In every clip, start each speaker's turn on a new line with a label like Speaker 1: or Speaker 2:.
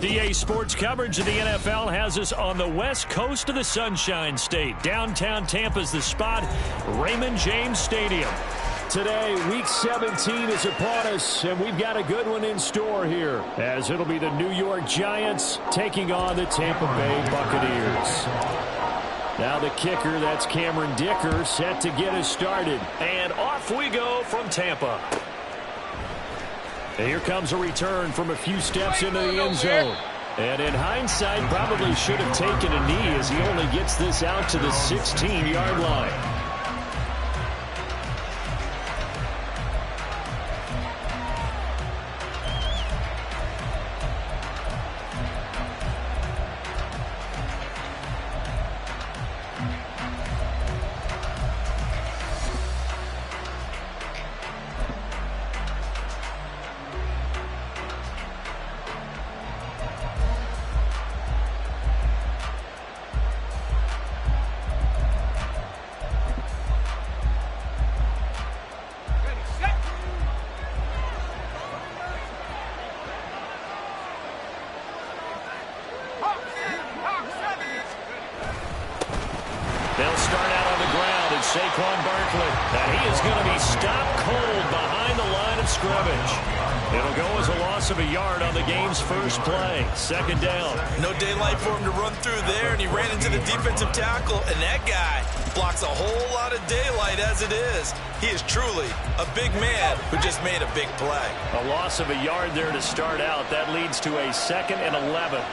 Speaker 1: DA Sports coverage of the NFL has us on the west coast of the Sunshine State. Downtown Tampa's the spot, Raymond James Stadium. Today, Week 17 is upon us, and we've got a good one in store here, as it'll be the New York Giants taking on the Tampa Bay Buccaneers. Now the kicker, that's Cameron Dicker, set to get us started. And off we go from Tampa. And here comes a return from a few steps into the end zone. And in hindsight, probably should have taken a knee as he only gets this out to the 16-yard line. They'll start out on the ground, and Saquon Barkley. And he is going to be stopped cold behind the line of scrimmage. It'll go as a loss of a yard on the game's first play. Second down.
Speaker 2: No daylight for him to run through there, and he ran into the defensive tackle, and that guy blocks a whole lot of daylight as it is. He is truly a big man who just made a big play.
Speaker 1: A loss of a yard there to start out. That leads to a 2nd and 11.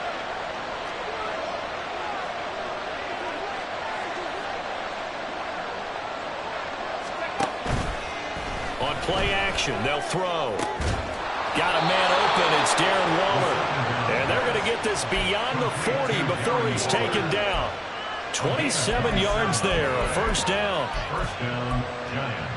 Speaker 1: On play action, they'll throw. Got a man open. It's Darren Waller. And they're going to get this beyond the 40 before he's taken down. 27 yards there, a first down.
Speaker 3: First down, Giants.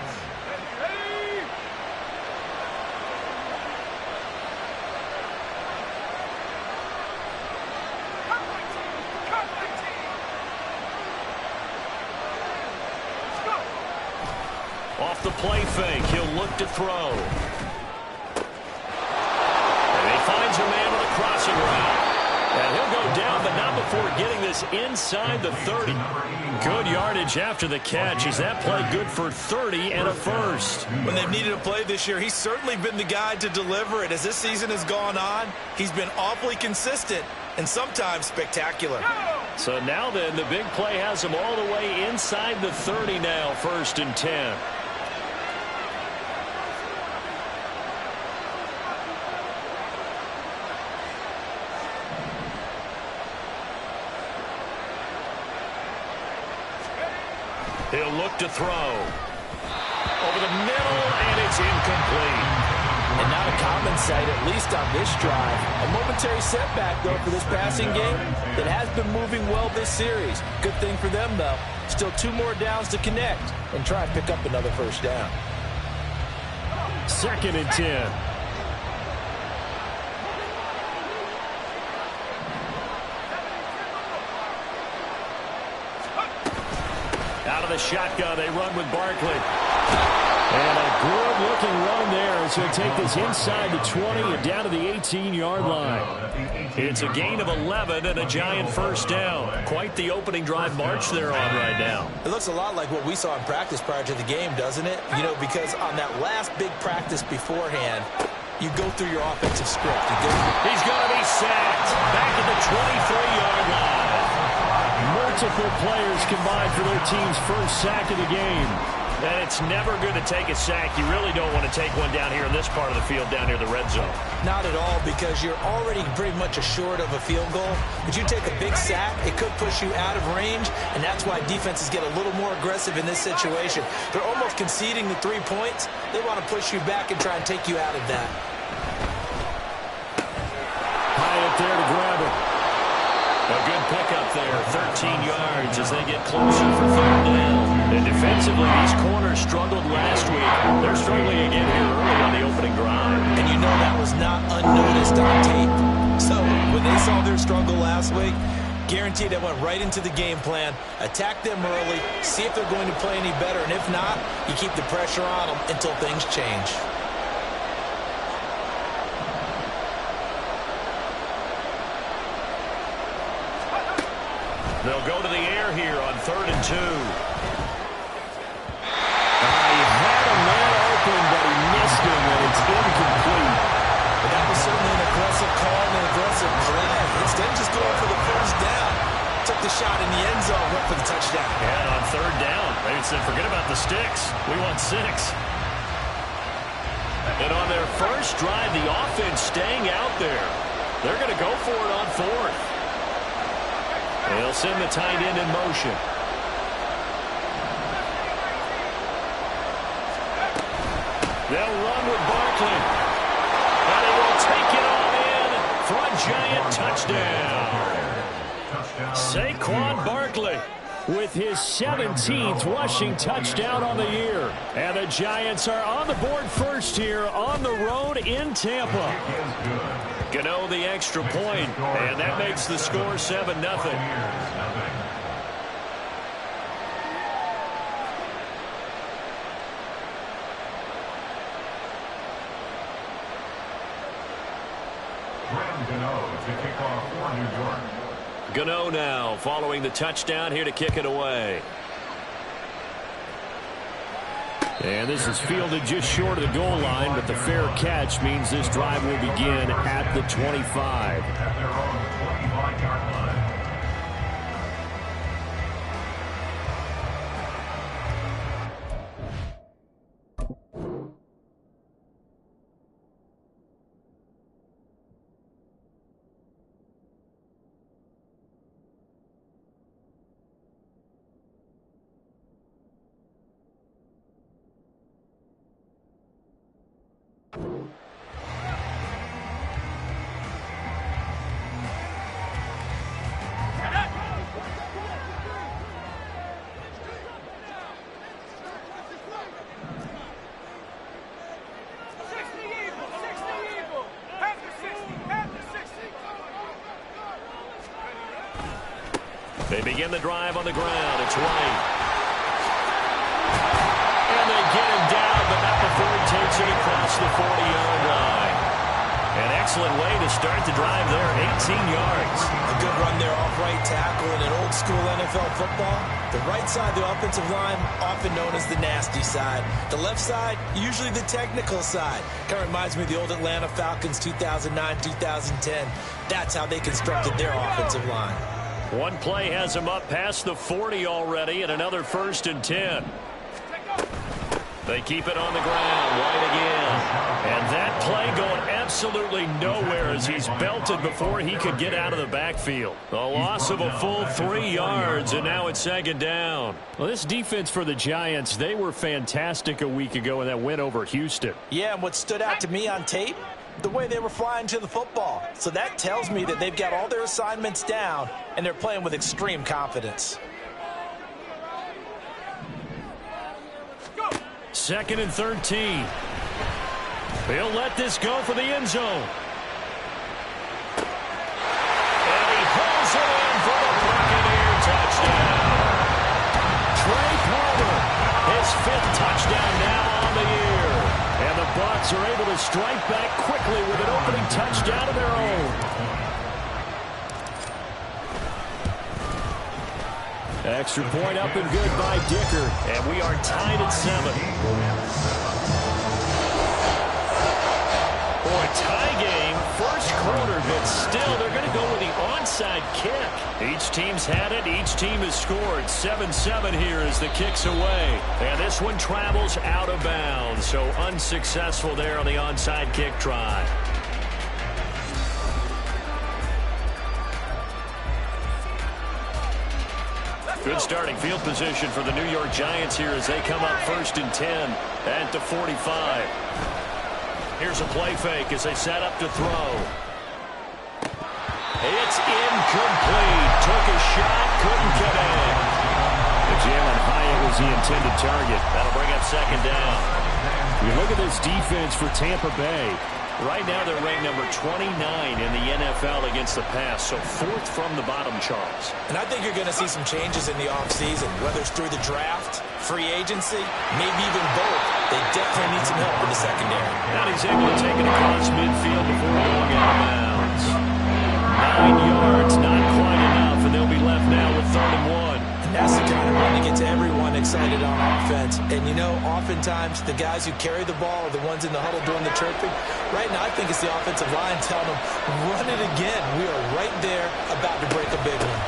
Speaker 1: Off the play fake, he'll look to throw. And he finds a man on the crossing route. And he'll go down, but not before getting this inside the 30. Good yardage after the catch. Is that play good for 30 and a first?
Speaker 2: When they've needed a play this year, he's certainly been the guy to deliver it. As this season has gone on, he's been awfully consistent and sometimes spectacular.
Speaker 1: So now then, the big play has him all the way inside the 30 now, 1st and 10. He'll look to throw. Over the middle, and it's incomplete.
Speaker 4: And not a common sight, at least on this drive. A momentary setback, though, for this passing game that has been moving well this series. Good thing for them, though. Still 2 more downs to connect and try and pick up another first down.
Speaker 1: 2nd and 10. Out of the shotgun, they run with Barkley. And a good-looking run there as he'll take this inside the 20 and down to the 18-yard line. It's a gain of 11 and a Giant first down. Quite the opening drive march they're on right now.
Speaker 4: It looks a lot like what we saw in practice prior to the game, doesn't it? You know, because on that last big practice beforehand, you go through your offensive script.
Speaker 1: He's going to be sacked. Back at the 23-yard line. Multiple players combined for their team's first sack of the game. And it's never good to take a sack. You really don't want to take one down here in this part of the field, down near the red zone.
Speaker 4: Not at all, because you're already pretty much assured of a field goal. But you take a big sack, it could push you out of range, and that's why defenses get a little more aggressive in this situation. They're almost conceding the 3 points. They want to push you back and try and take you out of that.
Speaker 1: pickup there, 13 yards as they get closer for third down. And defensively, these corners struggled last week. They're struggling again here early on the opening drive.
Speaker 2: And you know that was not unnoticed on tape. So when they saw their struggle last week, guaranteed they went right into the game plan, attack them early, see if they're going to play any better, and if not, you keep the pressure on them until things change.
Speaker 1: They'll go to the air here on 3rd and 2. He had a man open, but he missed him, and it's incomplete.
Speaker 2: But that was certainly an aggressive call and an aggressive play. Instead of just going for the first down, took the shot in the end zone, went for the touchdown.
Speaker 1: And on 3rd down, they said, forget about the sticks. We want 6. And on their first drive, the offense staying out there. They're going to go for it on 4th. They'll send the tight end in motion. They'll run with Barkley. And he will take it all in for a Giant touchdown. Saquon Barkley with his 17th rushing touchdown on the year. And the Giants are on the board first here on the road in Tampa. Gano the extra point, and that makes the score 7-0. Gano now following the touchdown here to kick it away. And this is fielded just short of the goal line, but the fair catch means this drive will begin at the 25.
Speaker 3: At their own 25-yard line.
Speaker 1: They begin the drive on the ground. It's White. And they get him down, but not before he takes it across the 40-yard line. An excellent way to start the drive there, 18 yards.
Speaker 2: A good run there off right tackle in an old-school NFL football. The right side of the offensive line, often known as the nasty side. The left side, usually the technical side. Kind of reminds me of the old Atlanta Falcons 2009-2010. That's how they constructed their offensive line.
Speaker 1: One play has him up past the 40 already, and another 1st and 10. They keep it on the ground. White again. And that play going absolutely nowhere as he's belted before he could get out of the backfield. A loss of a full 3 yards, and now it's 2nd down. Well, this defense for the Giants, they were fantastic a week ago in that win over Houston.
Speaker 2: Yeah, and what stood out to me on tape, the way they were flying to the football. So that tells me that they've got all their assignments down, and they're playing with extreme confidence.
Speaker 1: 2nd and 13. They'll let this go for the end zone. And he pulls it in for the Buccaneer touchdown. Trey Palmer, his 5th touchdown now on the year. And the Bucs are able to strike back quickly with an opening touchdown of their own. Extra point up and good by Dicker. And we are tied at 7. Boy, tie game, first quarter, but still they're going to go with the onside kick. Each team's had it. Each team has scored. 7-7 here as the kick's away. And this one travels out of bounds, so unsuccessful there on the onside kick try. Good starting field position for the New York Giants here as they come up 1st and 10 at the 45. Here's a play fake as they set up to throw. It's incomplete. Took a shot, couldn't connect. Jalen Hyatt was the intended target. That'll bring up second down. You look at this defense for Tampa Bay. Right now they're ranked number 29 in the NFL against the pass, so fourth from the bottom, Charles.
Speaker 2: And I think you're going to see some changes in the offseason, whether it's through the draft, free agency, maybe even both. They definitely need some help in the secondary.
Speaker 1: Now he's able to take it across midfield before going out of bounds. 9 yards, not quite enough, and they'll be left now with 3rd and 1.
Speaker 2: That's the kind of run to get to everyone excited on offense. And, you know, oftentimes the guys who carry the ball are the ones in the huddle doing the chirping. Right now, I think it's the offensive line telling them, run it again. We are right there about to break a big one.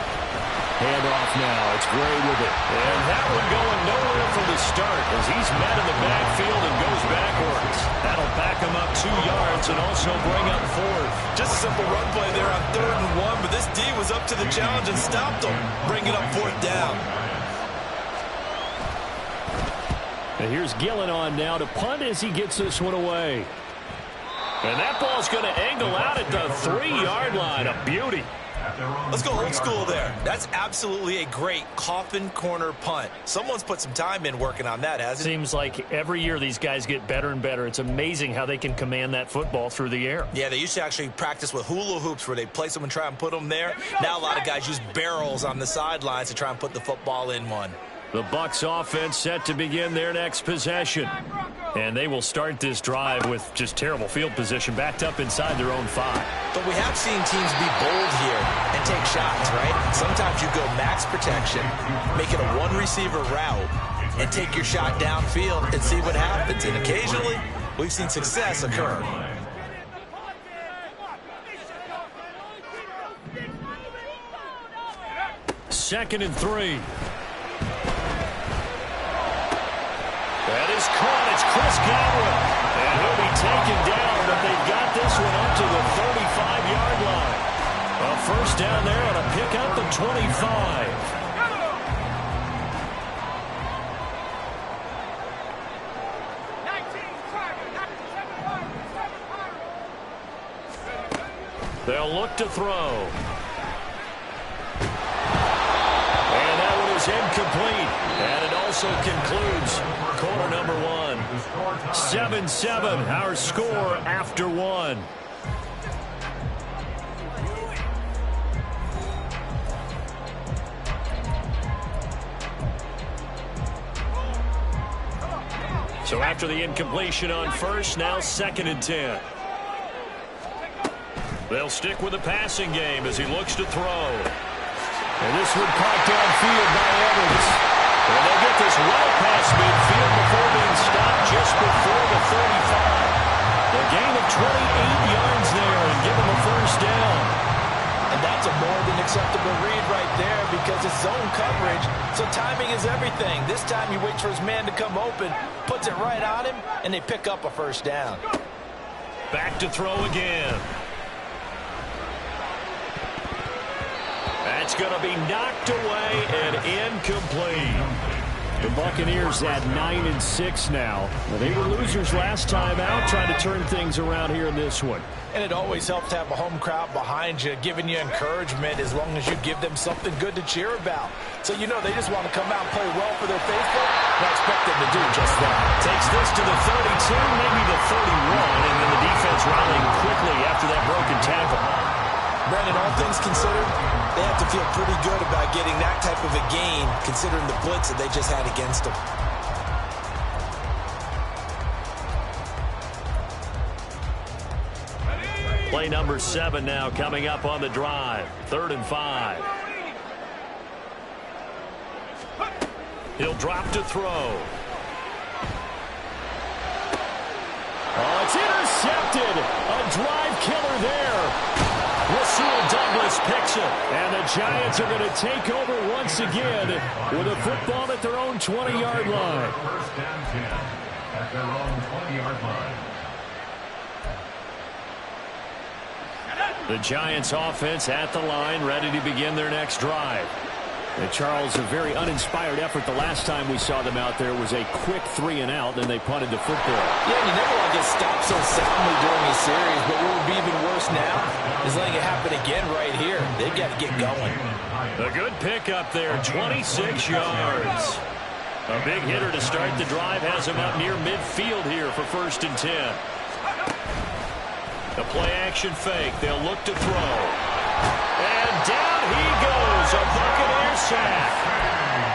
Speaker 1: Hand off now. It's Gray with it. And that one going nowhere from the start as he's met in the backfield and goes backwards. That'll back him up 2 yards and also bring up 4th.
Speaker 2: Just a simple run play there on 3rd and 1, but this D was up to the challenge and stopped him, bringing up 4th down.
Speaker 1: And here's Gillen on now to punt as he gets this one away. And that ball's going to angle out at the 3-yard line. A beauty.
Speaker 2: Let's go old school there. That's absolutely a great coffin corner punt. Someone's put some time in working on that, hasn't it?
Speaker 1: Seems like every year these guys get better and better. It's amazing how they can command that football through the air.
Speaker 2: Yeah, they used to actually practice with hula hoops where they place them and try and put them there. Now a lot of guys use barrels on the sidelines to try and put the football in one.
Speaker 1: The Bucs offense set to begin their next possession. And they will start this drive with just terrible field position, backed up inside their own 5.
Speaker 2: But we have seen teams be bold here and take shots, right? Sometimes you go max protection, make it a one-receiver route, and take your shot downfield and see what happens. And occasionally, we've seen success occur.
Speaker 1: Second and 3. That is caught. It's Chris Godwin. And he'll be taken down, but they've got this one up to the 35-yard line. A first down there on a pickup at 25. They'll look to throw. And that one is incomplete. And it also concludes quarter number 1. 7-7, our score after 1. So after the incompletion on first, now 2nd and 10. They'll stick with the passing game as he looks to throw. And this one caught downfield by Evans. And they'll get this well past midfield before being stopped just before the 35. A gain of 28 yards there and give him a first down.
Speaker 2: And that's a more than acceptable read right there because it's zone coverage, so timing is everything. This time he waits for his man to come open, puts it right on him, and they pick up a first down.
Speaker 1: Back to throw again. That's going to be knocked away and incomplete. The Buccaneers at 9-6 now. Well, they were losers last time out, trying to turn things around here in this one.
Speaker 2: And it always helps to have a home crowd behind you, giving you encouragement as long as you give them something good to cheer about. So you know they just want to come out and play well for their faithful, and I expect them to do just that.
Speaker 1: Takes this to the 32, maybe the 31, and then the defense rallying quickly after that broken tackle.
Speaker 2: Brandon, all things considered, they have to feel pretty good about getting that type of a gain, considering the blitz that they just had against them.
Speaker 1: Play number 7 now coming up on the drive. 3rd and 5. He'll drop to throw. Oh, it's intercepted. A drive killer there. Rasul Douglas picks it. And the Giants are going to take over once again with a football at their own 20-yard line.
Speaker 3: First down 10 at their own 20-yard line.
Speaker 1: The Giants offense at the line, ready to begin their next drive. And Charles, a very uninspired effort the last time we saw them out there was a quick 3-and-out, then they punted the football.
Speaker 2: Yeah, you never want to get stopped so soundly during a series, but what would be even worse now is letting it happen happen again right here. They've got to get going.
Speaker 1: A good pickup there, 26 yards. A big hitter to start the drive has him up near midfield here for 1st and 10. The play-action fake. They'll look to throw. And down he goes. A Buccaneer sack.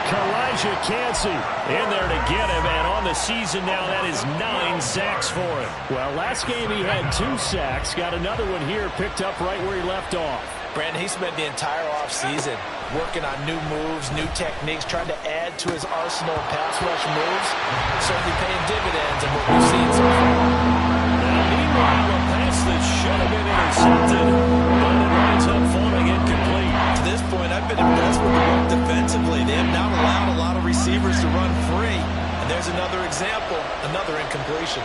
Speaker 1: Kalijah Cansey in there to get him. And on the season now, that is 9 sacks for him. Well, last game he had 2 sacks. Got another one here picked up right where he left off.
Speaker 2: Brandon, he spent the entire offseason working on new moves, new techniques, trying to add to his arsenal of pass rush moves. Certainly paying dividends in what we've seen so far.
Speaker 1: Now, meanwhile, a pass that should have been intercepted, but it winds up falling incomplete.
Speaker 2: To this point, I've been impressed with the work defensively. They have not allowed a lot of receivers to run free. And there's another example, another incompletion.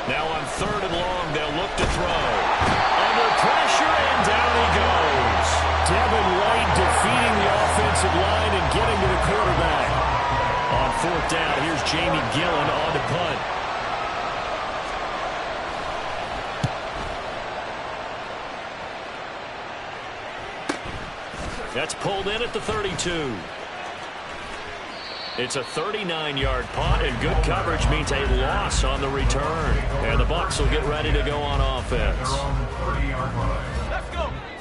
Speaker 1: Now on 3rd and long, they'll look to throw. Under pressure, and down he goes. Devin White defeating the offensive line and getting to the quarterback. On 4th down, here's Jamie Gillen on to punt. That's pulled in at the 32. It's a 39-yard punt, and good coverage means a loss on the return. And the Bucs will get ready to go on offense.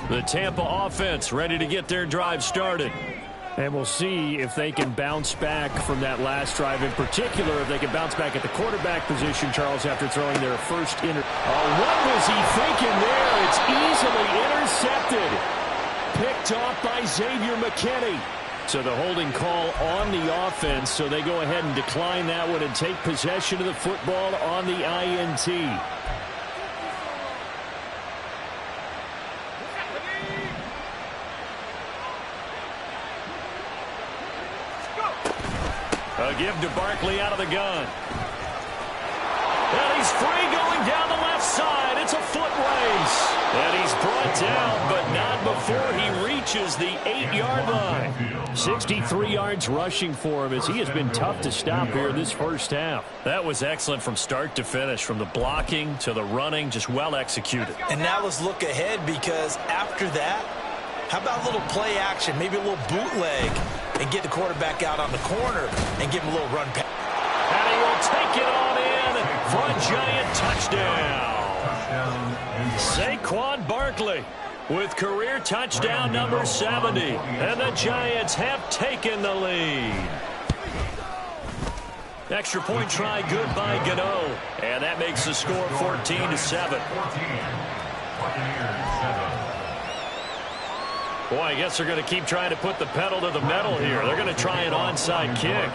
Speaker 1: The Tampa offense ready to get their drive started. And we'll see if they can bounce back from that last drive. In particular, if they can bounce back at the quarterback position, Charles, after throwing their first what was he thinking there? It's easily intercepted. Picked off by Xavier McKinney. So the holding call on the offense, so they go ahead and decline that one and take possession of the football on the INT. A give to Barkley out of the gun. And he's free going down the left side. It's a foot race. And he's brought down, but not before he reaches the 8-yard line. 63 yards rushing for him as he has been tough to stop here this first half. That was excellent from start to finish, from the blocking to the running, just well executed.
Speaker 2: And now let's look ahead, because after that, how about a little play action, maybe a little bootleg, and get the quarterback out on the corner and give him a little run pass.
Speaker 1: And he will take it on in for a giant touchdown. Saquon Barkley with career touchdown number 70. And the Giants have taken the lead. Extra point try good by Gano. And that makes the score 14-7. Boy, I guess they're going to keep trying to put the pedal to the metal here. They're going to try an onside kick.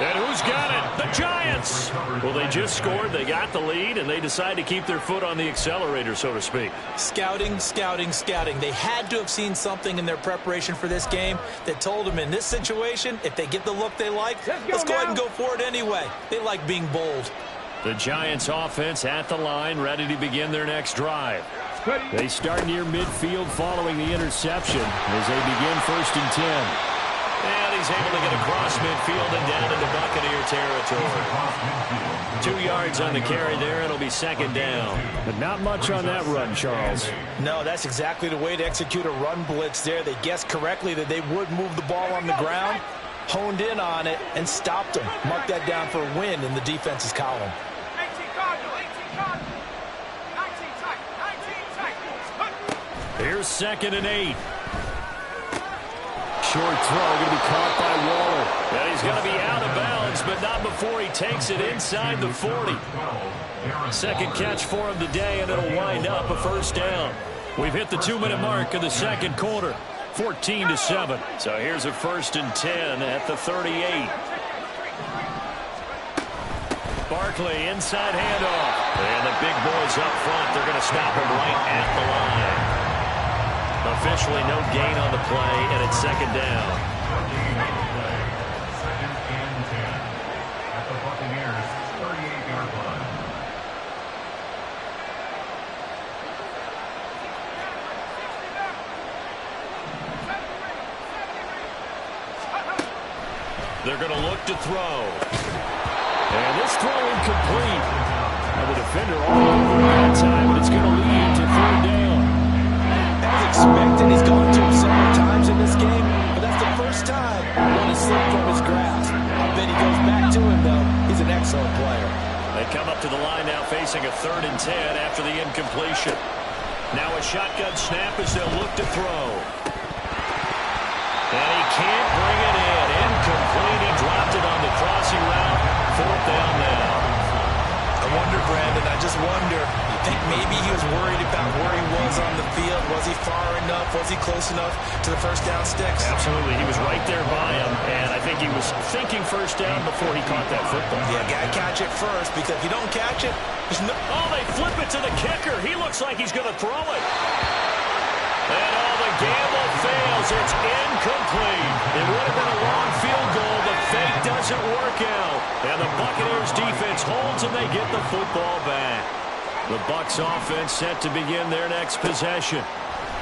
Speaker 1: And who's got it? The Giants! Well, they just scored, they got the lead, and they decide to keep their foot on the accelerator, so to speak.
Speaker 2: Scouting, scouting, scouting. They had to have seen something in their preparation for this game that told them in this situation, if they get the look they like, let's go ahead and go for it anyway. They like being bold.
Speaker 1: The Giants offense at the line, ready to begin their next drive. They start near midfield following the interception as they begin 1st and 10. And he's able to get across midfield and down into Buccaneer territory. 2 yards on the carry there. It'll be 2nd down. But not much on that run, Charles.
Speaker 2: No, that's exactly the way to execute a run blitz there. They guessed correctly that they would move the ball on the ground, honed in on it, and stopped them. Mark that down for a win in the defense's column.
Speaker 1: Here's 2nd and 8. Short throw going to be caught by Waller. And he's going to be out of bounds, but not before he takes it inside the 40. Second catch for him today, and it'll wind up a 1st down. We've hit the 2-minute mark of the 2nd quarter. 14-7. So here's a 1st and 10 at the 38. Barkley inside handoff. And the big boys up front, they're going to stop him right at the line. Officially no gain on the play, and it's 2nd down.
Speaker 3: 2nd and 10 at the Buccaneers' 38-yard line.
Speaker 1: They're going to look to throw. And this throw incomplete. And the defender all over that time, but it's going to lead to third down.
Speaker 2: As expected, he's gone to him several times in this game, but that's the first time one has slipped from his grasp. I bet he goes back to him, though. He's an excellent player.
Speaker 1: They come up to the line now facing a 3rd and 10 after the incompletion. Now a shotgun snap as they'll look to throw. And he can't bring it in. Incomplete. He dropped it on the crossing route. 4th down now.
Speaker 2: I wonder, Brandon, I just wonder, you think maybe he was worried about where he was on the field? Was he far enough? Was he close enough to the first down sticks?
Speaker 1: Absolutely. He was right there by him, and I think he was thinking first down before he caught that football.
Speaker 2: Yeah, got to catch it first, because if you don't catch it, there's no...
Speaker 1: Oh, they flip it to the kicker. He looks like he's going to throw it. And all the gamble fails. It's incomplete. It would have been a long field goal. The fake doesn't work out. And the Buccaneers defense holds and they get the football back. The Bucs offense set to begin their next possession.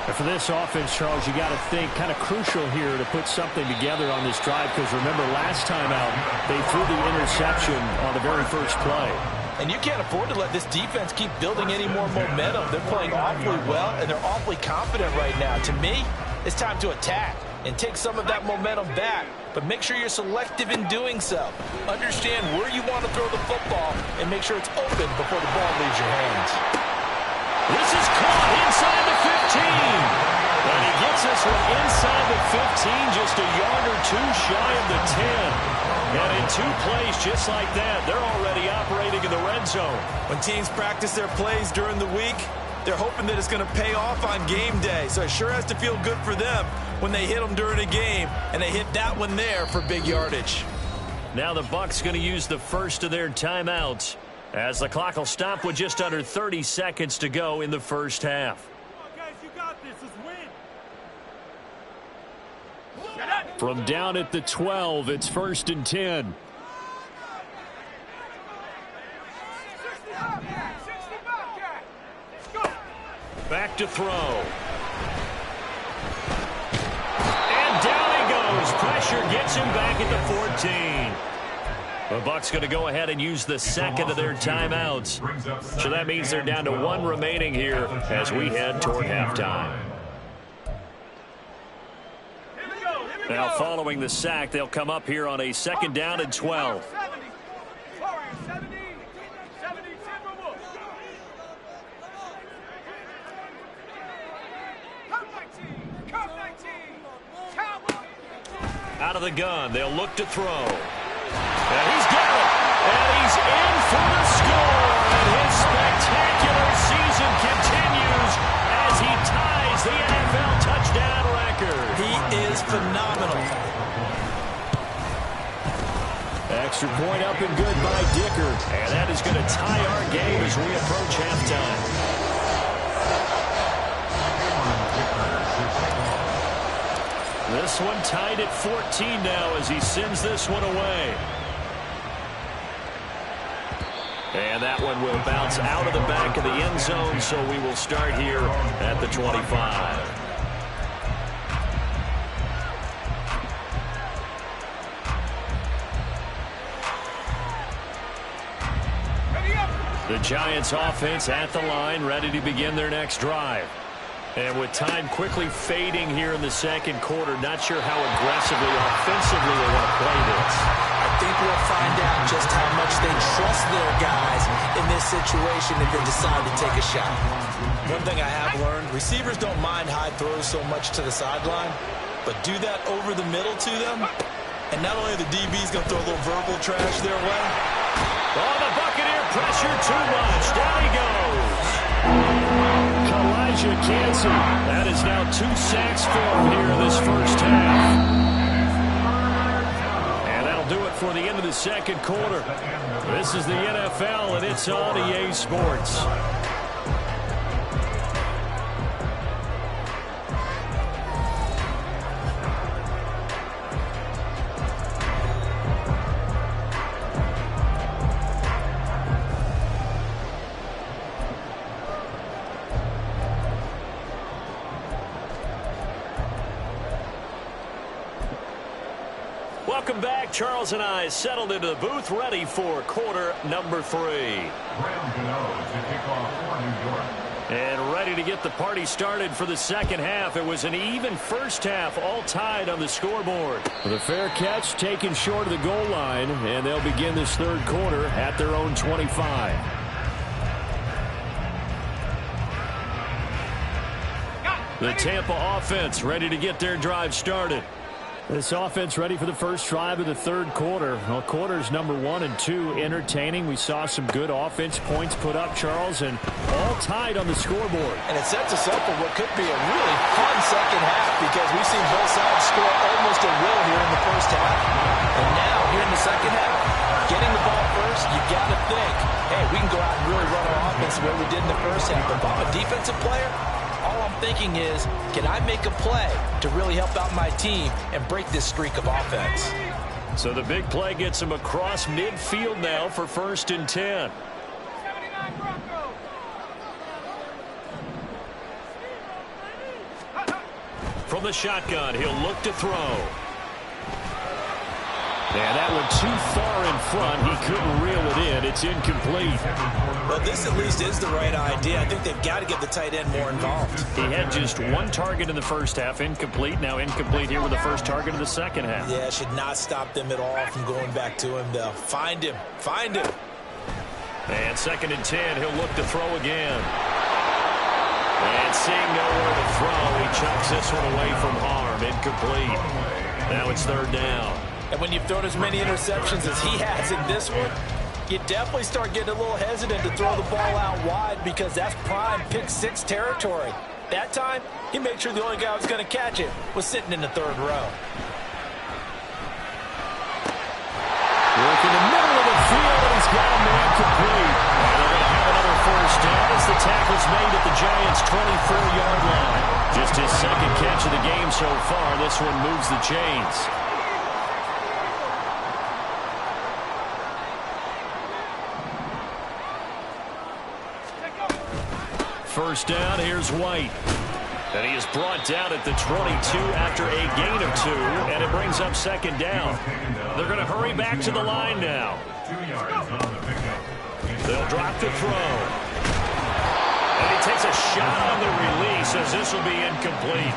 Speaker 5: And for this offense, Charles, you got to think kind of crucial here to put something together on this drive, because remember last time out they threw the interception on the very first play.
Speaker 2: And you can't afford to let this defense keep building any more momentum. They're playing awfully well, and they're awfully confident right now. To me, it's time to attack and take some of that momentum back, but make sure you're selective in doing so. Understand where you want to throw the football and make sure it's open before the ball leaves your hands.
Speaker 1: This is caught inside the 15. And he gets this one inside the 15, just a yard or two shy of the 10. And in 2 plays just like that, they're already operating in the red zone.
Speaker 2: When teams practice their plays during the week, they're hoping that it's going to pay off on game day. So it sure has to feel good for them when they hit them during a game, and they hit that one there for big yardage.
Speaker 1: Now the Bucs going to use the first of their timeouts, as the clock will stop with just under 30 seconds to go in the first half.
Speaker 6: Come on, guys, you got this. Let's win.
Speaker 1: From down at the 12, it's 1st and 10. Back to throw. And down he goes. Pressure gets him back at the 14. The Bucs going to go ahead and use the second of their timeouts. So that means they're down to 1 remaining here as we head toward halftime. Now following the sack, they'll come up here on a 2nd down and 12. Out of the gun, they'll look to throw. And he's got it. And he's in for the score. And his spectacular season continues as he ties the NFL touchdown record.
Speaker 2: He is phenomenal.
Speaker 1: Extra point up and good by Dicker. And that is going to tie our game as we approach halftime. This one tied at 14 now as he sends this one away. And that one will bounce out of the back of the end zone, so we will start here at the 25. The Giants offense at the line, ready to begin their next drive. And with time quickly fading here in the second quarter, not sure how aggressively, offensively they want to play this.
Speaker 2: I think we'll find out just how much they trust their guys in this situation if they decide to take a shot. One thing I have learned, receivers don't mind high throws so much to the sideline, but do that over the middle to them, and not only are the DBs going to throw a little verbal trash their way.
Speaker 1: Oh, the Buccaneer pressure too much. Down he goes. Elijah Cansey. That is now 2 sacks for him here in this first half. And that'll do it for the end of the second quarter. This is the NFL, and it's on EA Sports. Welcome back. Charles and I settled into the booth, ready for quarter number 3.
Speaker 3: Round to nose to kick off for New York.
Speaker 1: And ready to get the party started for the second half. It was an even first half, all tied on the scoreboard.
Speaker 5: The fair catch taken short of the goal line, and they'll begin this third quarter at their own 25.
Speaker 1: The Tampa offense ready to get their drive started.
Speaker 5: This offense ready for the first drive of the third quarter. Well, quarters number 1 and 2 entertaining. We saw some good offense points put up, Charles, and all tied on the scoreboard.
Speaker 4: And it sets us up for what could be a really fun second half because we've seen both sides score almost at will here in the first half. And now, here in the second half, getting the ball first, you got to think, hey, we can go out and really run our offense the way we did in the first half. But if I'm a defensive player, all I'm thinking is, can I make a play to really help out my team and break this streak of offense?
Speaker 1: So the big play gets him across midfield now for 1st and 10. From the shotgun, he'll look to throw. And that one too far in front. He couldn't reel it in. It's incomplete.
Speaker 2: Well, this at least is the right idea. I think they've got to get the tight end more involved.
Speaker 1: He had just one target in the first half, incomplete. Now incomplete here with the first target of the second half.
Speaker 2: Yeah, should not stop them at all from going back to him, though. Find him. Find him.
Speaker 1: And 2nd and 10, he'll look to throw again. And seeing nowhere to throw, he chucks this one away from harm. Incomplete. Now it's 3rd down.
Speaker 4: And when you've thrown as many interceptions as he has in this one, you definitely start getting a little hesitant to throw the ball out wide because that's prime pick 6 territory. That time, he made sure the only guy who was going to catch it was sitting in the 3rd row.
Speaker 5: Work in the middle of the field, and he's got a man complete.
Speaker 1: And they're going to have another first down as the tackle's made at the Giants' 24-yard line. Just his 2nd catch of the game so far. This one moves the chains. First down, here's White. And he is brought down at the 22 after a gain of 2, and it brings up 2nd down. They're going to hurry back to the line now.
Speaker 3: 2 yards on the pickup.
Speaker 1: They'll drop the throw. And he takes a shot on the release as this will be incomplete.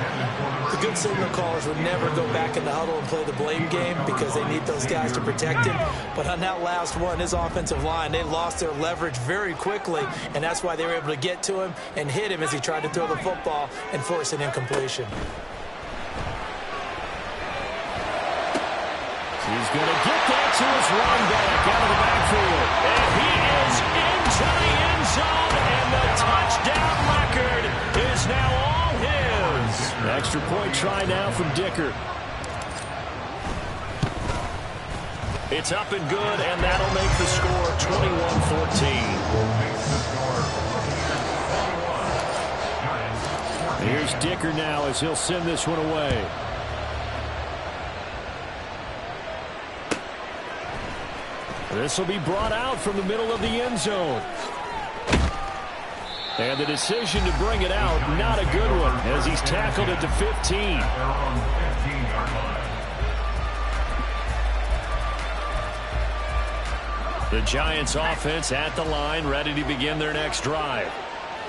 Speaker 2: The good signal callers would never go back in the huddle and play the blame game because they need those guys to protect him. But on that last one, his offensive line, they lost their leverage very quickly, and that's why they were able to get to him and hit him as he tried to throw the football and force an incompletion.
Speaker 5: He's going to get that to his running back out of the backfield.
Speaker 1: And he is into the end zone, and the touchdown record is now all his.
Speaker 5: Extra point try now from Dicker.
Speaker 1: It's up and good, and that'll make the score 21-14.
Speaker 5: Here's Dicker now as he'll send this one away. This will be brought out from the middle of the end zone. And the decision to bring it out, not a good one, as he's tackled at the 15.
Speaker 1: The Giants offense at the line, ready to begin their next drive.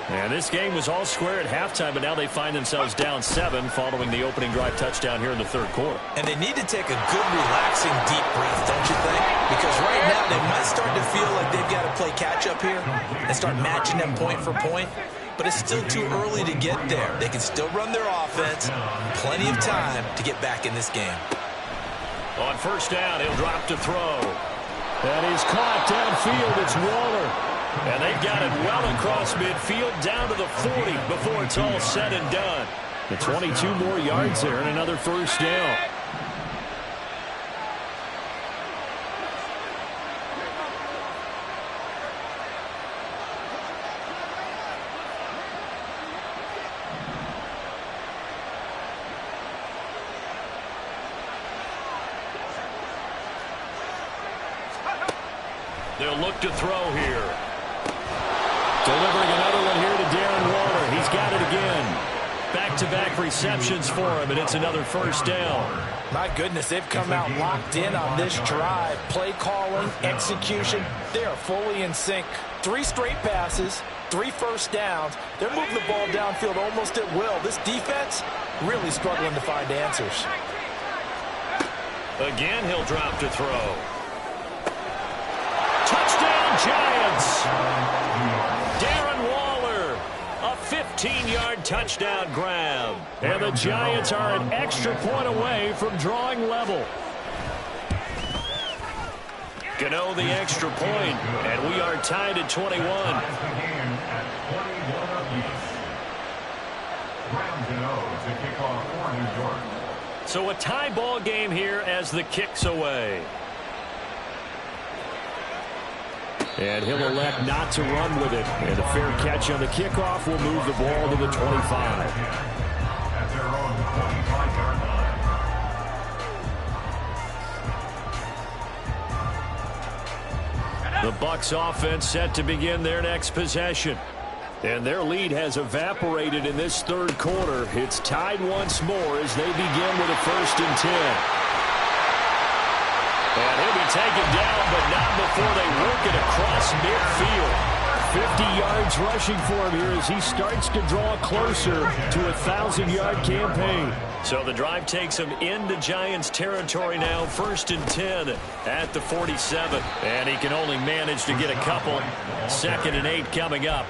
Speaker 1: And this game was all square at halftime, but now they find themselves down 7 following the opening drive touchdown here in the third quarter.
Speaker 2: And they need to take a good, relaxing, deep breath, don't you think? Because right now they might start to feel like they've got to play catch-up here and start matching them point for point. But it's still too early to get there. They can still run their offense. Plenty of time to get back in this game.
Speaker 1: On first down, he'll drop to throw.
Speaker 5: And he's caught downfield. It's Waller.
Speaker 1: And they've got it well across midfield down to the 40 before it's all said and done.
Speaker 5: The 22 more yards there and another first down.
Speaker 1: They'll look to throw here.
Speaker 5: Delivering another one here to Darren Waller.
Speaker 1: He's got it again. Back-to-back receptions for him, and it's another first down.
Speaker 4: My goodness, they've come out locked in on this drive. Play calling, execution, they are fully in sync. 3 straight passes, 3 first downs. They're moving the ball downfield almost at will. This defense really struggling to find answers.
Speaker 1: Again, he'll drop to throw. Touchdown, Giants! Darren Waller, a 15-yard touchdown grab. And the Giants are an extra point away from drawing level. Gano the extra point, and we are tied at 21. So a tie ball game here as the kick's away. And he'll elect not to run with it. And a fair catch on the kickoff will move the ball to the 25.
Speaker 3: At their own 25-yard line.
Speaker 1: The Bucs offense set to begin their next possession. And their lead has evaporated in this third quarter. It's tied once more as they begin with a 1st and 10. And he'll be taken down, but not before they work it across midfield. 50 yards rushing for him here as he starts to draw closer to a 1,000-yard campaign. So the drive takes him into Giants territory now, 1st and 10 at the 47. And he can only manage to get a couple. 2nd and 8 coming up.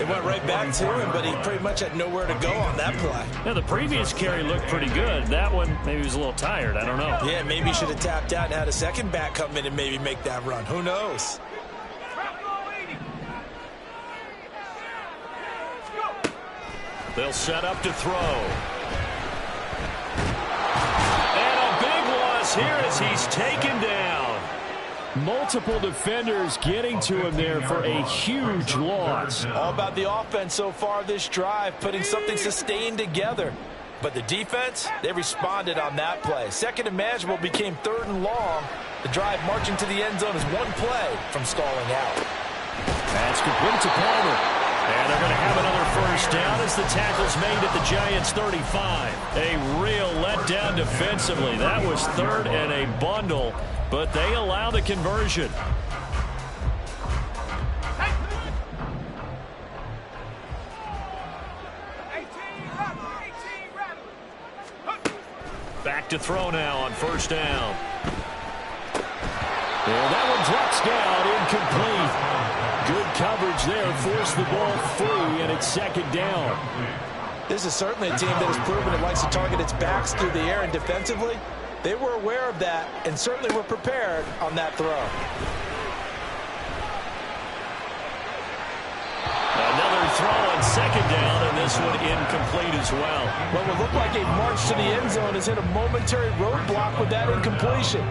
Speaker 2: It went right back to him, but he pretty much had nowhere to go on that play.
Speaker 1: Now, the previous carry looked pretty good. That one, maybe he was a little tired. I don't know.
Speaker 2: Yeah, maybe he should have tapped out and had a second back come in and maybe make that run. Who knows?
Speaker 1: They'll set up to throw. And a big loss here as he's taken down.
Speaker 5: Multiple defenders getting to him there for a huge loss.
Speaker 4: All about the offense so far this drive, putting something sustained together. But the defense, they responded on that play. 2nd and manageable became 3rd and long. The drive marching to the end zone is one play from stalling out.
Speaker 5: That's complete to Palmer.
Speaker 1: And they're going to have another 1st down as the tackle's made at the Giants' 35. A real letdown defensively. That was 3rd and a bundle, but they allow the conversion. Back to throw now on 1st down.
Speaker 5: And that one drops down, incomplete. Good coverage there, forced the ball free, and it's 2nd down.
Speaker 2: This is certainly a team that has proven it likes to target its backs through the air, and defensively, they were aware of that and certainly were prepared on that throw.
Speaker 1: Another throw on 2nd down, and this one incomplete as well.
Speaker 2: What would look like a march to the end zone has hit a momentary roadblock with that incompletion.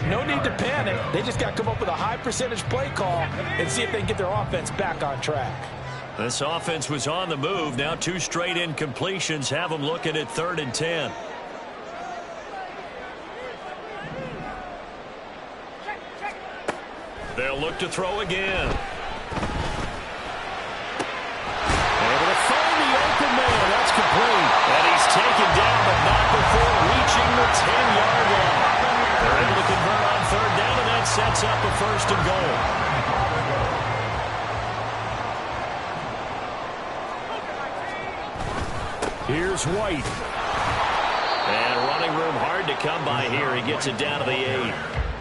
Speaker 2: No need to panic. They just got to come up with a high percentage play call and see if they can get their offense back on track.
Speaker 1: This offense was on the move. Now 2 straight incompletions have them looking at 3rd and 10. They'll look to throw again. Able to find the open man. That's complete. And he's taken down, but not before reaching the 10-yard line. They're able to convert on 3rd down, and that sets up a 1st and goal.
Speaker 5: Here's White.
Speaker 1: And running room hard to come by here. He gets it down to the 8.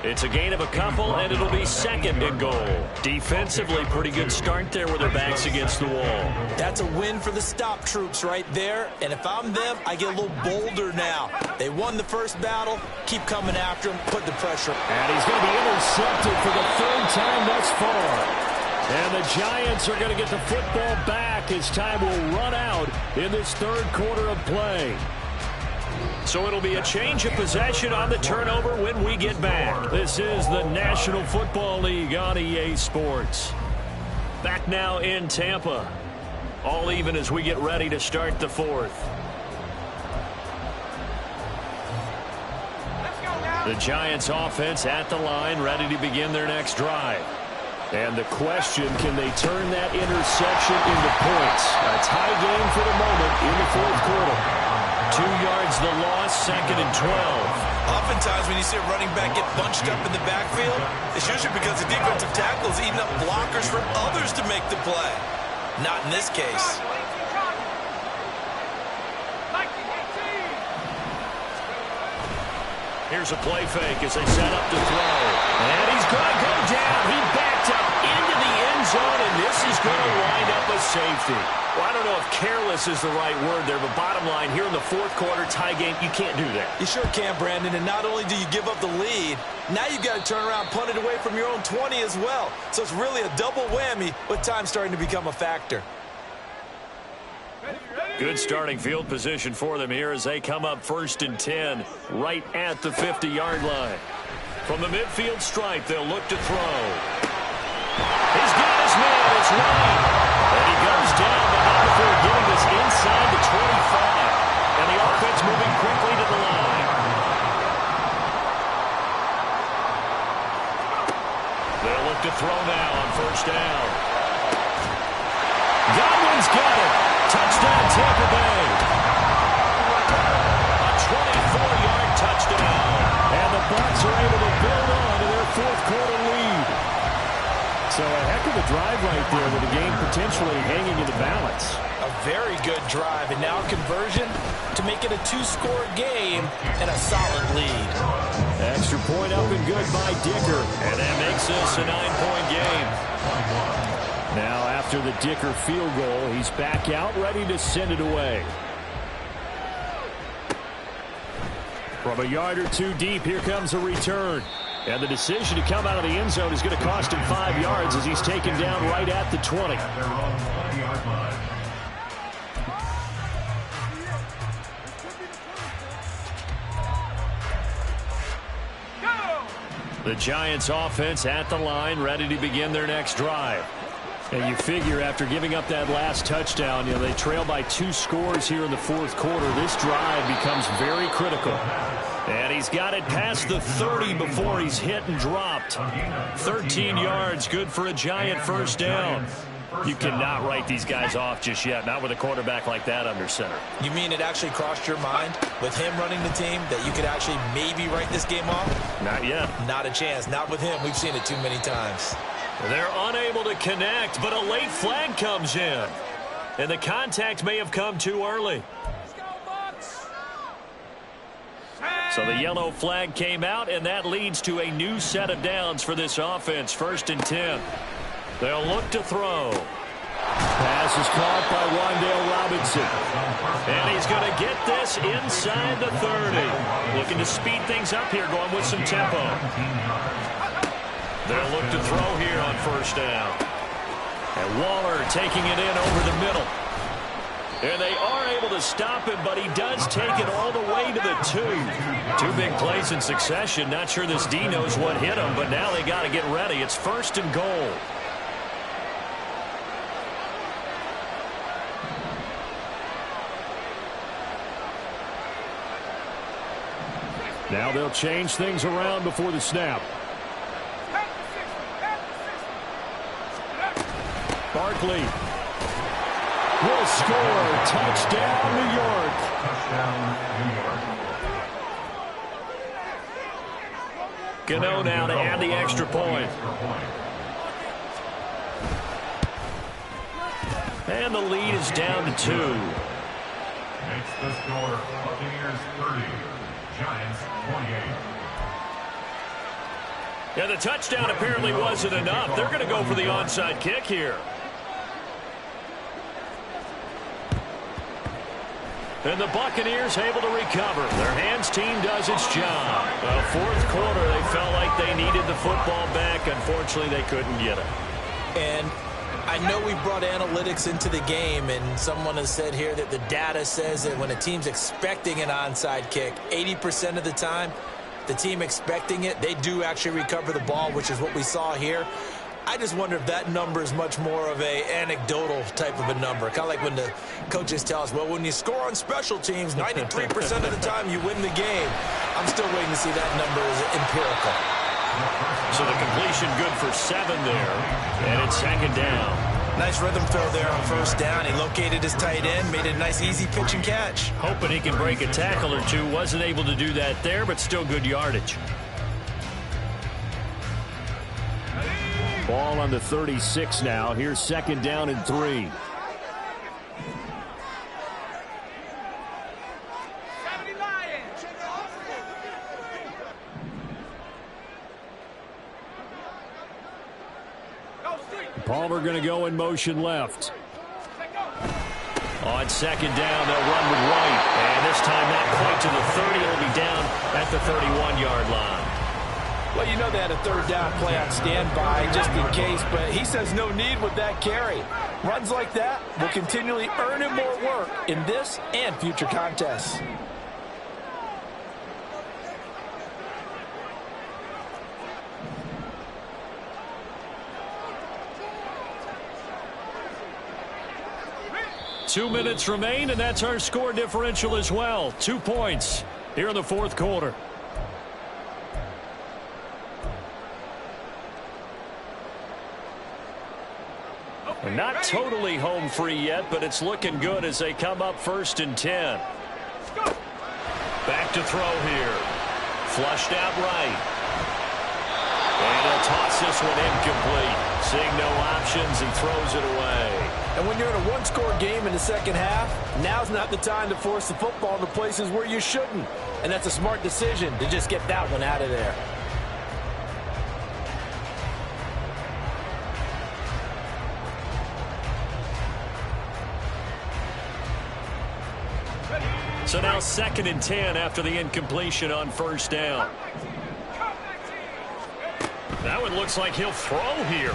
Speaker 1: It's a gain of a couple, and it'll be 2nd and goal. Defensively, pretty good start there with their backs against the wall.
Speaker 2: That's a win for the stop troops right there. And if I'm them, I get a little bolder now. They won the first battle. Keep coming after him. Put the pressure.
Speaker 5: And he's going to be intercepted for the 3rd time thus far. And the Giants are going to get the football back as time will run out in this 3rd quarter of play.
Speaker 1: So it'll be a change of possession on the turnover when we get back. This is the National Football League on EA Sports. Back now in Tampa. All even as we get ready to start the 4th. The Giants offense at the line, ready to begin their next drive. And the question, can they turn that interception into points? A tie game for the moment in the 4th quarter. 2 yards the loss, 2nd and 12.
Speaker 2: Oftentimes when you see a running back get bunched up in the backfield, it's usually because the defensive tackle is eating up blockers for others to make the play. Not in this case.
Speaker 1: Here's a play fake as they set up to throw. And he's going to go down. He backed up into the end zone, and this is going to wind up a safety. Well, I don't know if careless is the right word there, but bottom line, here in the fourth quarter, tie game, you can't do that.
Speaker 2: You sure can, Brandon, and not only do you give up the lead, now you've got to turn around and punt it away from your own 20 as well. So it's really a double whammy with time starting to become a factor.
Speaker 1: Good starting field position for them here as they come up 1st and 10 right at the 50-yard line. From the midfield stripe, they'll look to throw. He's got his man. It's Wright. And he goes down, but not before getting this inside the 25. And the offense moving quickly to the line. They'll look to throw now on 1st down. Godwin's got it. Touchdown, Tampa Bay. A 24-yard touchdown.
Speaker 5: And the Bucs are able to build on to their fourth quarter lead. So a heck of a drive right there with the game potentially hanging in the balance.
Speaker 2: A very good drive, and now conversion to make it a 2-score game and a solid lead.
Speaker 5: Extra point up and good by Dicker.
Speaker 1: And that makes this a 9-point game.
Speaker 5: Now after the Dicker field goal, he's back out ready to send it away. From a yard or two deep, here comes a return. And the decision to come out of the end zone is going to cost him 5 yards as he's taken down right at the 20.
Speaker 1: The Giants offense at the line, ready to begin their next drive.
Speaker 5: And you figure after giving up that last touchdown, they trail by 2 scores here in the fourth quarter. This drive becomes very critical.
Speaker 1: And he's got it past the 30 before he's hit and dropped. 13 yards, good for a Giant 1st down. You cannot write these guys off just yet, not with a quarterback like that under center.
Speaker 2: You mean it actually crossed your mind with him running the team that you could actually maybe write this game off?
Speaker 1: Not yet.
Speaker 2: Not a chance. Not with him. We've seen it too many times.
Speaker 1: They're unable to connect, but a late flag comes in. And the contact may have come too early. So the yellow flag came out, and that leads to a new set of downs for this offense. 1st and 10. They'll look to throw.
Speaker 5: Pass is caught by Wan'Dale Robinson.
Speaker 1: And he's going to get this inside the 30. Looking to speed things up here, going with some tempo. They'll look to throw here on 1st down. And Waller taking it in over the middle. And they are able to stop him, but he does take it all the way to the 2. 2 big plays in succession. Not sure this D knows what hit him, but now they got to get ready. It's 1st and goal.
Speaker 5: Now they'll change things around before the snap. Barkley will score. Touchdown, New York.
Speaker 1: Gano now to add the extra point. And the lead is down to 2.
Speaker 3: Makes the score Buccaneers 30, Giants 28.
Speaker 1: Yeah, the touchdown apparently wasn't enough. They're going to go for the onside kick here. And the Buccaneers able to recover. Their hands team does its job. Well, fourth quarter, they felt like they needed the football back. Unfortunately, they couldn't get it.
Speaker 2: And I know we brought analytics into the game, and someone has said here that the data says that when a team's expecting an onside kick, 80% of the time, the team expecting it, they do actually recover the ball, which is what we saw here. I just wonder if that number is much more of a anecdotal type of a number. Kind of like when the coaches tell us, well, when you score on special teams, 93% of the time you win the game. I'm still waiting to see that number is empirical.
Speaker 1: So the completion good for 7 there. And it's 2nd down.
Speaker 2: Nice rhythm throw there on first down. He located his tight end, made it a nice easy pitch and catch.
Speaker 1: Hoping he can break a tackle or two. Wasn't able to do that there, but still good yardage.
Speaker 5: Ball on the 36 now. Here's second down and 3. Palmer going to go in motion left.
Speaker 1: On second down, they'll run with White. And this time not quite to the 30. It'll be down at the 31-yard line.
Speaker 4: Well, you know they had a third down play on standby just in case, but he says no need with that carry. Runs like that will continually earn him more work in this and future contests.
Speaker 1: Two minutes remain, and that's our score differential as well. 2 points here in the fourth quarter. And not totally home free yet, but it's looking good as they come up 1st and 10. Back to throw here. Flushed out right. And he'll toss this one incomplete. Seeing no options and throws it away.
Speaker 4: And when you're in a one-score game in the second half, now's not the time to force the football to places where you shouldn't. And that's a smart decision to just get that one out of there.
Speaker 1: So now 2nd and 10 after the incompletion on first down. That one looks like he'll throw here.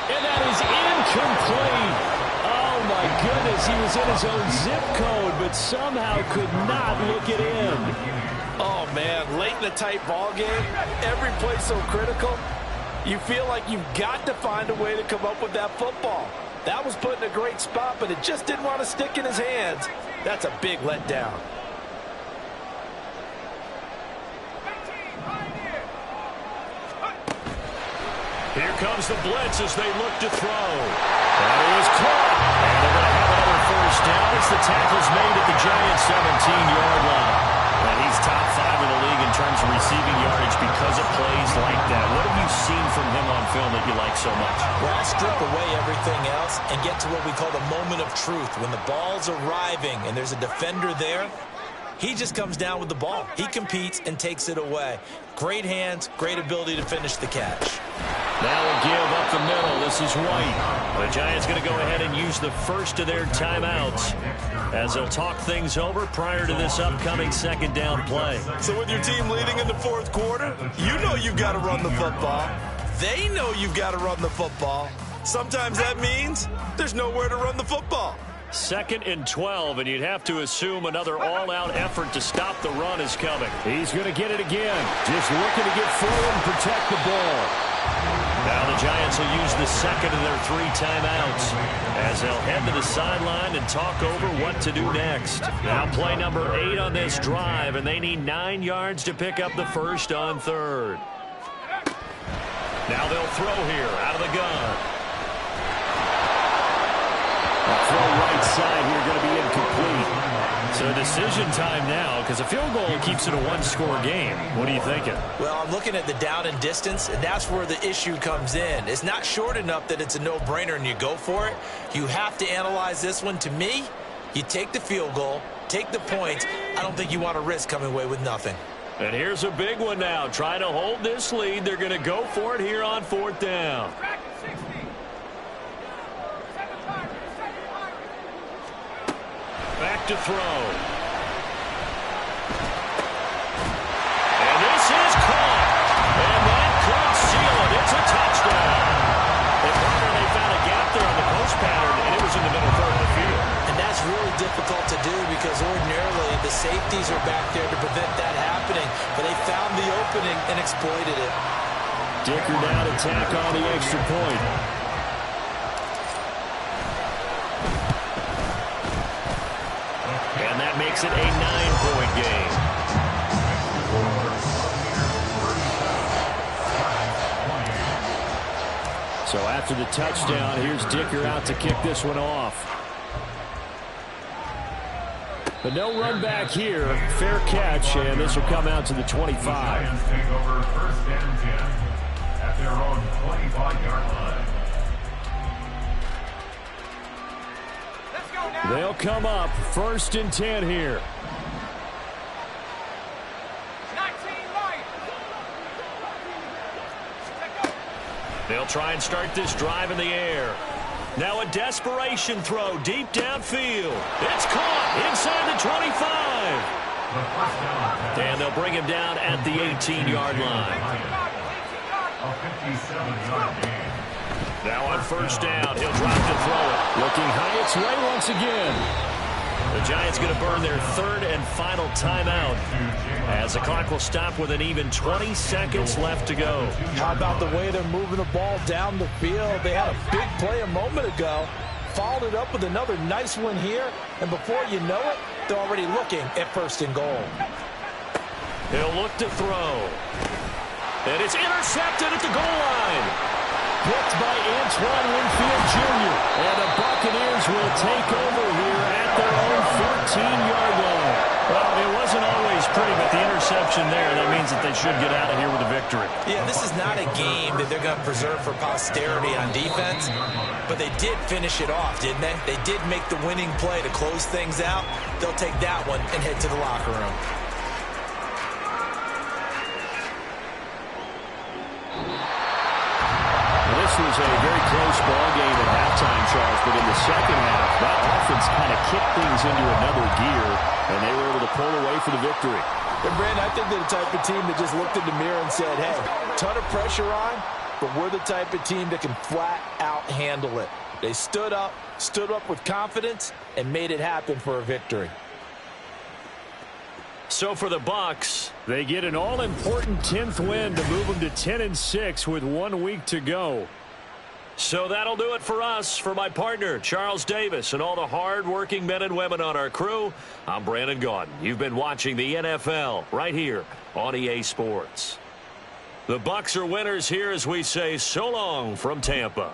Speaker 5: And that is incomplete. Oh, my goodness. He was in his own zip code, but somehow could not look it in.
Speaker 4: Oh, man, late in a tight ball game, every play so critical, you feel like you've got to find a way to come up with that football. That was put in a great spot, but it just didn't want to stick in his hands. That's a big letdown.
Speaker 1: Here comes the blitz as they look to throw. And he was caught. And they're going to have another first down as the tackle's made at the Giants' 17-yard line. And he's top 5 in the league in terms of receiving yardage because of plays like that. What have you seen from him on film that you like so much?
Speaker 2: Well, I'll strip away everything else and get to what we call the moment of truth. When the ball's arriving and there's a defender there, he just comes down with the ball. He competes and takes it away. Great hands, great ability to finish the catch.
Speaker 1: Now a give up the middle. This is White. The Giants going to go ahead and use the first of their timeouts as they'll talk things over prior to this upcoming second down play.
Speaker 2: So with your team leading in the fourth quarter, you know you've got to run the football. They know you've got to run the football. Sometimes that means there's nowhere to run the football.
Speaker 1: 2nd and 12, and you'd have to assume another all-out effort to stop the run is coming.
Speaker 5: He's going to get it again. Just looking to get forward and protect the ball.
Speaker 1: Now the Giants will use the second of their 3 timeouts as they'll head to the sideline and talk over what to do next. Now play number 8 on this drive, and they need 9 yards to pick up the first on 3rd. Now they'll throw here out of the gun.
Speaker 5: Throw right side here going to be incomplete.
Speaker 1: So decision time now because a field goal keeps it a one-score game. What are you thinking?
Speaker 2: Well, I'm looking at the down and distance, and that's where the issue comes in. It's not short enough that it's a no-brainer and you go for it. You have to analyze this one. To me, you take the field goal, take the points. I don't think you want to risk coming away with nothing.
Speaker 1: And here's a big one now. Trying to hold this lead. They're going to go for it here on 4th down. Back to throw. And this is caught. And that could seal it. It's a touchdown. And Carter, they found a gap there on the post pattern, and it was in the middle third of the field.
Speaker 2: And that's really difficult to do because ordinarily the safeties are back there to prevent that happening. But they found the opening and exploited it.
Speaker 5: Dicker now to tack on the extra point.
Speaker 1: And that makes it a 9-point game.
Speaker 5: So after the touchdown, here's Dicker out to kick this one off. But no run back here. Fair catch, and this will come out to the 25.
Speaker 3: The Giants take over first and 10 at their own 25-yard line.
Speaker 5: They'll come up first and 10 here.
Speaker 1: They'll try and start this drive in the air. Now a desperation throw deep downfield. It's caught inside the 25. And they'll bring him down at the 18-yard line.
Speaker 3: A 57-yard gain.
Speaker 1: Now on first down, he'll drop to throw it.
Speaker 5: Looking high its way once again.
Speaker 1: The Giants going to burn their third and final timeout as the clock will stop with an even 20 seconds left to go.
Speaker 4: How about the way they're moving the ball down the field? They had a big play a moment ago, followed it up with another nice one here, and before you know it, they're already looking at first and goal.
Speaker 1: He'll look to throw. And it's intercepted at the goal line.
Speaker 5: Picked by Antoine Winfield Jr. And the Buccaneers will take over here at their own 14-yard line.
Speaker 1: Well, it wasn't always pretty, but the interception there, that means that they should get out of here with a victory.
Speaker 2: Yeah, this is not a game that they're going to preserve for posterity on defense, but they did finish it off, didn't they? They did make the winning play to close things out. They'll take that one and head to the locker room.
Speaker 5: This was a very close ball game at halftime, Charles, but in the second half, that offense kind of kicked things into another gear, and they were able to pull away for the victory.
Speaker 4: And Brandon, I think they're the type of team that just looked in the mirror and said, hey, ton of pressure on, but we're the type of team that can flat out handle it. They stood up with confidence, and made it happen for a victory.
Speaker 1: So for the Bucs,
Speaker 5: they get an all-important 10th win to move them to 10-6 with 1 week to go.
Speaker 1: So that'll do it for us. For my partner, Charles Davis, and all the hard-working men and women on our crew, I'm Brandon Gaudin. You've been watching the NFL right here on EA Sports. The Bucs are winners here as we say so long from Tampa.